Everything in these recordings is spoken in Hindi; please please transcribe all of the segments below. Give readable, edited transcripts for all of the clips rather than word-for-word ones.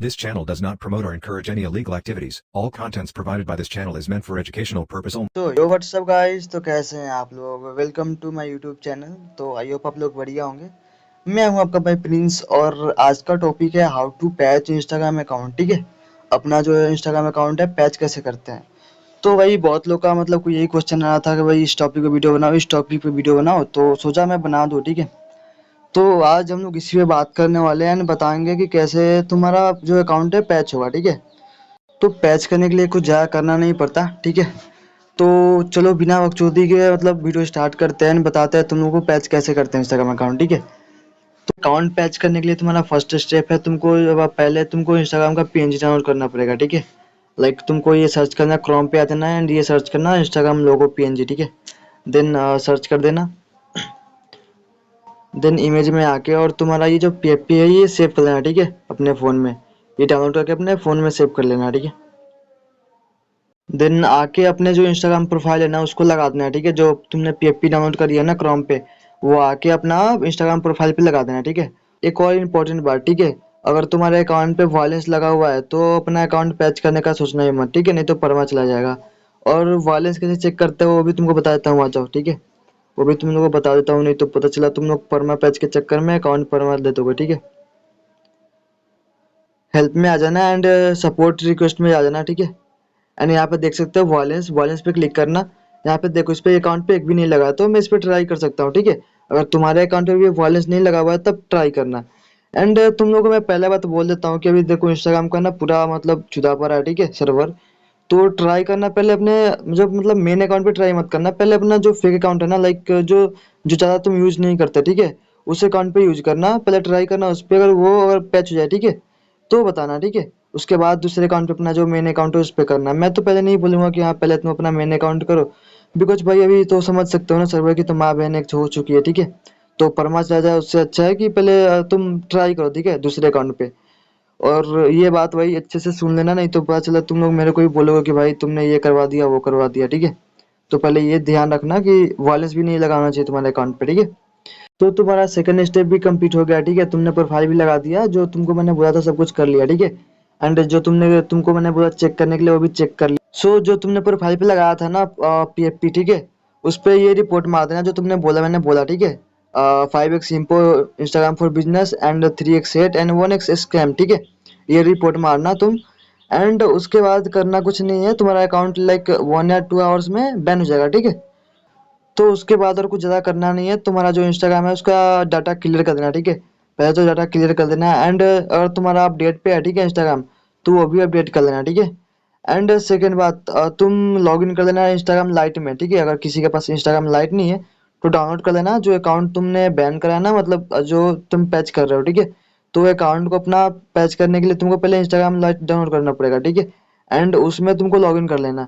This channel does not promote or encourage any illegal activities. All contents provided by this channel is meant for educational purpose only. तो यो व्हाट्सअप गाइस, तो कैसे हैं आप लोग। Welcome to my YouTube channel. तो आई होप आप लोग बढ़िया होंगे। मैं हूं आपका भाई प्रिंस और आज का टॉपिक है how to patch Instagram account. ठीक है, अपना जो इंस्टाग्राम अकाउंट है पैच कैसे करते हैं। तो भाई बहुत लोग का मतलब कोई यही क्वेश्चन आ रहा था कि भाई इस टॉपिक पे वीडियो बनाओ, इस टॉपिक पे वीडियो बनाओ, तो सोचा मैं बना दूं। ठीक है, तो आज हम लोग इसी पे बात करने वाले हैं, बताएंगे कि कैसे तुम्हारा जो अकाउंट है पैच होगा। ठीक है, तो पैच करने के लिए कुछ ज़्यादा करना नहीं पड़ता। ठीक है, तो चलो बिना बकचोदी के मतलब वीडियो स्टार्ट करते हैं, बताते हैं तुम लोगों को पैच कैसे करते हैं इंस्टाग्राम अकाउंट। ठीक है, तो अकाउंट पैच करने के लिए तुम्हारा फर्स्ट स्टेप है, तुमको पहले तुमको इंस्टाग्राम का पीएनजी डाउनलोड करना पड़ेगा। ठीक है, लाइक तुमको ये सर्च करना, क्रोम पे आ जाना है एंड ये सर्च करना इंस्टाग्राम लोगो पीएनजी। ठीक है, देन सर्च कर देना, देन इमेज में आके और तुम्हारा ये जो पीएफपी है ये सेव कर लेना। ठीक है, अपने फ़ोन में ये डाउनलोड करके अपने फ़ोन में सेव कर लेना। ठीक है, देन आके अपने जो इंस्टाग्राम प्रोफाइल है ना उसको लगा देना है। ठीक है, जो तुमने पीएफपी डाउनलोड करी है ना क्रोम पे, वो आके अपना इंस्टाग्राम प्रोफाइल पे लगा देना है। ठीक है, एक और इम्पोर्टेंट बात, ठीक है, अगर तुम्हारे अकाउंट पे वायलेंस लगा हुआ है तो अपना अकाउंट पैच करने का सोचना ही मत। ठीक है, नहीं तो परमा चला जाएगा। और वायलेंस कैसे चेक करते हो वो भी तुमको बता देता हूँ, आ जाओ। ठीक है, वो भी तुम लोगों को बता देता हूँ, नहीं तो पता चला तुम लोग परमा पैच के चक्कर में अकाउंट परमा दे दोगे। ठीक है, हेल्प में आ जाना एंड सपोर्ट रिक्वेस्ट में आ जाना। ठीक है, एंड यहाँ पे देख सकते हो वॉलेंस, वॉलेंस पे क्लिक करना। यहाँ पे देखो इस पे अकाउंट पे एक भी नहीं लगा, तो मैं इस पे ट्राई कर सकता हूँ। ठीक है, अगर तुम्हारे अकाउंट पे भी वॉलेंस नहीं लगा हुआ है तब ट्राई करना। एंड तुम लोगों को मैं पहले बात बोल देता हूँ कि अभी देखो इंस्टाग्राम का ना पूरा मतलब जुदा पड़ा है। ठीक है, सर्वर, तो ट्राई करना पहले अपने जो मतलब मेन अकाउंट पे ट्राई मत करना, पहले अपना जो फेक अकाउंट है ना, लाइक जो जो ज़्यादा तुम यूज नहीं करते। ठीक है, उस अकाउंट पे यूज करना, पहले ट्राई करना उस पर, अगर वो अगर पैच हो जाए ठीक है तो बताना। ठीक है, उसके बाद दूसरे अकाउंट पे अपना जो मेन अकाउंट है उस पे करना। मैं तो पहले नहीं बोलूंगा कि हाँ पहले तुम अपना मेन अकाउंट करो, बिकॉज भाई अभी तो समझ सकते हो ना सर्वर की तो माँ बहन एक हो चुकी है। ठीक है, तो परमा चला जाए उससे अच्छा है कि पहले तुम ट्राई करो। ठीक है, दूसरे अकाउंट पे। और ये बात भाई अच्छे से सुन लेना, नहीं तो पता चला तुम लोग मेरे को ही बोलोगे कि भाई तुमने ये करवा दिया वो करवा दिया। ठीक है, तो पहले ये ध्यान रखना कि वायलेंस भी नहीं लगाना चाहिए तुम्हारे अकाउंट पे। ठीक है, तो तुम्हारा सेकंड स्टेप भी कंप्लीट हो गया। ठीक है, तुमने प्रोफाइल भी लगा दिया, जो तुमको मैंने बोला था सब कुछ कर लिया। ठीक है, एंड जो तुमको मैंने बोला चेक करने के लिए वो भी चेक कर लिया। सो जो तुमने प्रोफाइल पे लगाया था ना पीएफपी, ठीक है, उस पे ये रिपोर्ट मार देना जो तुमने बोला, मैंने बोला। ठीक है, 5x इम्पो Instagram for business and 3x hate and 1x scam. ठीक है, ये रिपोर्ट मारना तुम। एंड उसके बाद करना कुछ नहीं है, तुम्हारा अकाउंट लाइक 1 या 2 आवर्स में बैन हो जाएगा। ठीक है, तो उसके बाद और कुछ ज़्यादा करना नहीं है, तुम्हारा जो इंस्टाग्राम है उसका डाटा क्लियर कर देना। ठीक है, पहले तो डाटा क्लियर कर देना है एंड अगर तुम्हारा अपडेट पे है ठीक है इंस्टाग्राम, तो वो भी अपडेट कर लेना। ठीक है, एंड सेकेंड बात, तुम लॉग इन कर लेना इंस्टाग्राम लाइट में। ठीक है, अगर किसी के पास इंस्टाग्राम लाइट नहीं है तो डाउनलोड कर लेना जो अकाउंट तुमने बैन करा है ना, मतलब जो तुम पैच कर रहे हो। ठीक है, तो अकाउंट को अपना पैच करने के लिए तुमको पहले इंस्टाग्राम लाइट डाउनलोड करना पड़ेगा। ठीक है, एंड उसमें तुमको लॉग इन कर लेना।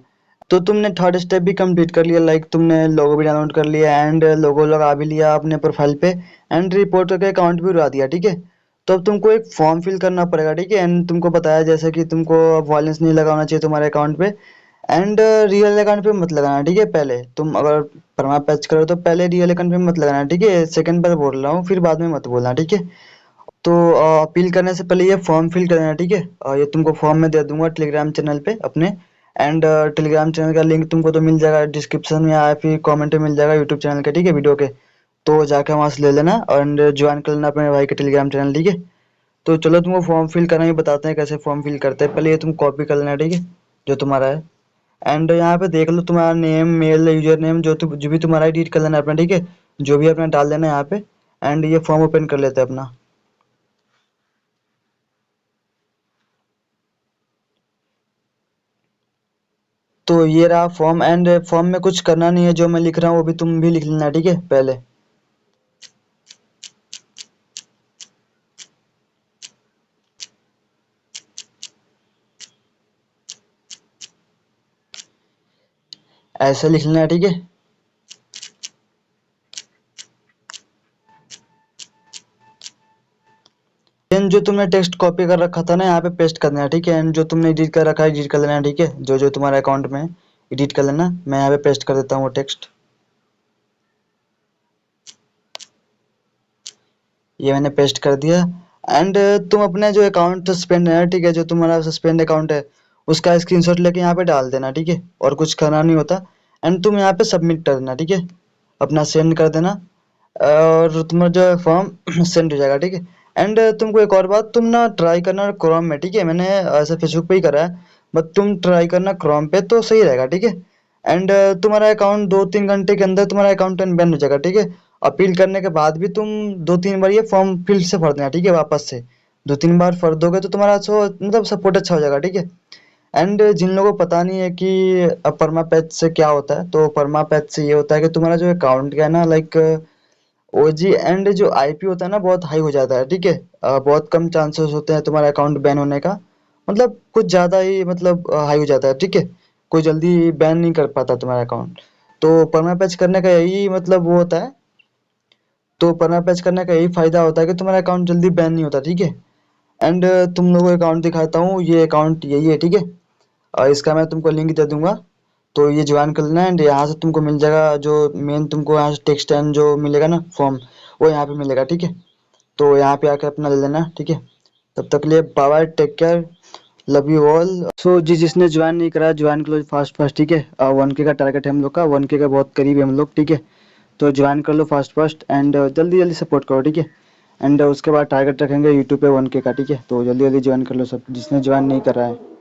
तो तुमने थर्ड स्टेप भी कंप्लीट कर लिया, लाइक तुमने लोगो भी डाउनलोड कर लिया एंड लोगो लगा भी लिया अपने प्रोफाइल पे एंड रिपोर्ट करके अकाउंट भी उड़ा दिया। ठीक है, तो अब तुमको एक फॉर्म फिल करना पड़ेगा। ठीक है, एंड तुमको बताया जैसे कि तुमको वॉलेंस नहीं लगाना चाहिए तुम्हारे अकाउंट पे एंड रियल अकाउंट पे मत लगाना। ठीक है, पहले तुम अगर परमा पैच करो तो पहले रियल अकाउंट पे मत लगाना। ठीक है, सेकंड पर बोल रहा हूँ, फिर बाद में मत बोलना। ठीक है, तो अपील करने से पहले ये फॉर्म फिल कर देना। ठीक है, ये तुमको फॉर्म में दे दूंगा टेलीग्राम चैनल पे अपने, एंड टेलीग्राम चैनल का लिंक तुमको तो मिल जाएगा डिस्क्रिप्शन में या फिर कमेंट में मिल जाएगा यूट्यूब चैनल के। ठीक है, वीडियो के, तो जाकर वहाँ से ले लेना एंड ज्वाइन कर लेना अपने भाई के टेलीग्राम चैनल। ठीक है, तो चलो तुमको फॉर्म फिल करना ही बताते हैं कैसे फॉर्म फिल करते हैं। पहले ये तुम कॉपी कर लेना। ठीक है, जो तुम्हारा है, एंड यहाँ पे देख लो तुम्हारा नेम, मेल, यूजर नेम, जो भी तुम्हारा एडिट कर लेना अपना। ठीक है, जो भी अपना डाल देना यहाँ पे, एंड ये फॉर्म ओपन कर लेते हैं अपना। तो ये रहा फॉर्म, एंड फॉर्म में कुछ करना नहीं है, जो मैं लिख रहा हूँ वो भी तुम भी लिख लेना। ठीक है, पहले ऐसे लिख लेना। ठीक है, देन जो तुमने टेक्स्ट कॉपी कर रखा था ना यहाँ पे पेस्ट कर देना। ठीक है, एंड जो तुमने एडिट कर रखा है एडिट कर लेना। ठीक है, जो जो तुम्हारे अकाउंट में एडिट कर लेना, मैं यहाँ पे पेस्ट कर देता हूँ वो टेक्स्ट। ये मैंने पेस्ट कर दिया। एंड तुम अपने जो अकाउंट सस्पेंड है, ठीक है, जो तुम्हारा सस्पेंड अकाउंट है उसका स्क्रीनशॉट लेके यहाँ पे डाल देना, ठीक है, और कुछ करना नहीं होता। एंड तुम यहाँ पे सबमिट कर देना, ठीक है, अपना सेंड कर देना और तुम्हारा जो फॉर्म सेंड हो जाएगा, ठीक है। एंड तुमको एक और बात, तुम ना ट्राई करना क्रोम में, ठीक है, मैंने ऐसे फेसबुक पे ही करा है, बट तुम ट्राई करना क्रोम पे तो सही रहेगा, ठीक है। एंड तुम्हारा अकाउंट 2-3 घंटे के अंदर तुम्हारा अकाउंट बैन हो जाएगा, ठीक है। अपील करने के बाद भी तुम 2-3 बार ये फॉर्म फिर से भर देना, ठीक है, वापस से 2-3 बार भर दोगे तो तुम्हारा मतलब सपोर्ट अच्छा हो जाएगा, ठीक है। एंड जिन लोगों को पता नहीं है कि परमा पैच से क्या होता है, तो परमा पैच से ये होता है कि तुम्हारा जो अकाउंट का है ना, लाइक ओजी एंड जो आईपी होता है ना बहुत हाई हो जाता है, ठीक है। बहुत कम चांसेस होते हैं तुम्हारा अकाउंट बैन होने का, मतलब कुछ ज़्यादा ही मतलब हाई हो जाता है, ठीक है। कोई जल्दी बैन नहीं कर पाता तुम्हारा अकाउंट। तो परमा पैच करने का यही मतलब वो होता है, तो परमा पैच करने का यही फायदा होता है कि तुम्हारा अकाउंट जल्दी बैन नहीं होता, ठीक है। एंड तुम लोगों को अकाउंट दिखाता हूँ, ये अकाउंट यही है, ठीक है। इसका मैं तुमको लिंक दे दूंगा, तो ये ज्वाइन कर लेना। एंड यहाँ से तुमको मिल जाएगा जो मेन, तुमको यहाँ से टेक्स्ट एंड जो मिलेगा ना फॉर्म, वो यहाँ पे मिलेगा, ठीक है। तो यहाँ पे आके अपना ले लेना, ठीक है। तब तक के लिए bye bye, take care, love you all. So जिसने ज्वाइन नहीं करा ज्वाइन कर लो फास्ट फास्ट, ठीक है। 1K का टारगेट है हम लोग का, 1K का बहुत करीब है हम लोग, ठीक है। तो ज्वाइन कर लो फास्ट फास्ट एंड जल्दी जल्दी सपोर्ट करो, ठीक है। एंड उसके बाद टारगेट रखेंगे यूट्यूब पे 1K का, ठीक है। तो जल्दी जल्दी ज्वाइन कर लो सब जिसने ज्वाइन नहीं करा है।